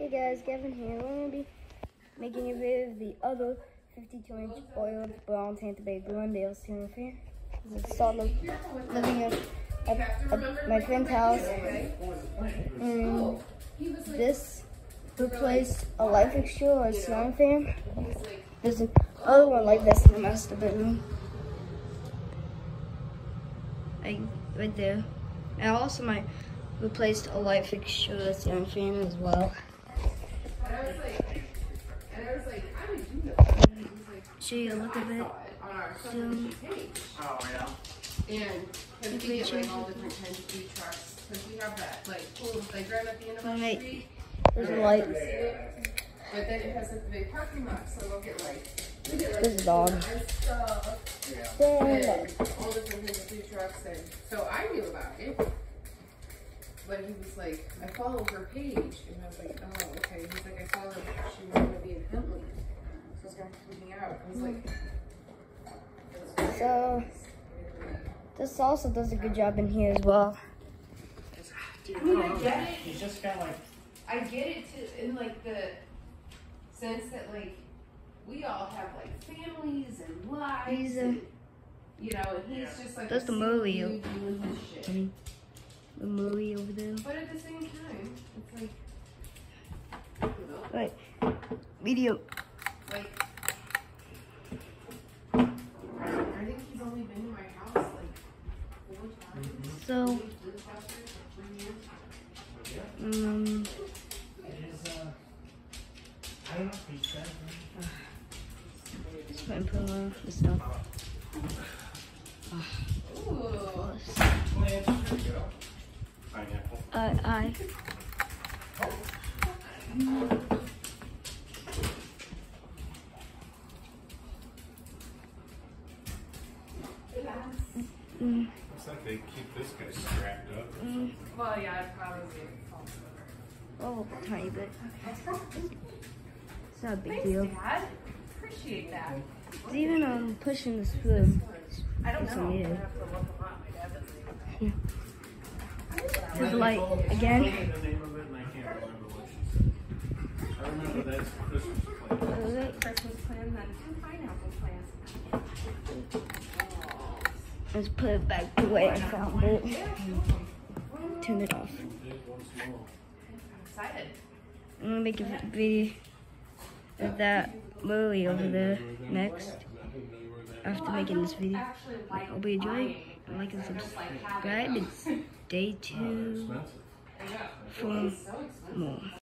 Hey guys, Gavin here. We're going to be making a video of the other 52-inch oiled brown Tampa Bay Glendale ceiling fan. This is sort of living at my friend's house. And this replaced a light fixture or a ceiling fan. There's another one like this in the master bedroom. Right there. And also replaced a light fixture or a ceiling fan as well. Show you a look of it. Oh yeah. And because we get like all different kinds of food trucks, because we have that like cool playground at the end of our street. There's a light. But then it has a big parking lot, so we'll get like there's a dog. And all different kinds of food trucks, and so I knew about it. But he was like, I followed her page, and I was like, oh, okay. He's like, I saw her, she was going to be in Hampton, so I was going to hang out. I was like, so this also does a good job in here as well. I mean, I get it. He's just got like, I get it in like the sense that like we all have like families and lives, and, you know, and he's just like that's the movie. doing his shit. The movie over there. But at the same time, it's like, you know, right, video. like, I think he's only been to my house like 4 times. So, it is, I don't know if he's dead. just put the stuff. Ooh. Pineapple. I. Looks like they keep this guy strapped up. Well, yeah, I'd probably Oh, a tiny bit. It's not a big Thanks, deal. Dad. Appreciate that. It's even pushing the screw. I don't It's know. needed. I have to look them up. My dad doesn't. There's the light again. The name of it, and I can't remember what she said. I remember that's Christmas plan. What was it? Christmas plan, then pineapple plan. Let's put it back the way I found it. Turn it off. I'm excited. I'm gonna make a video of that movie over there next. After making this video, I hope you enjoy. Like and subscribe and stay tuned for more.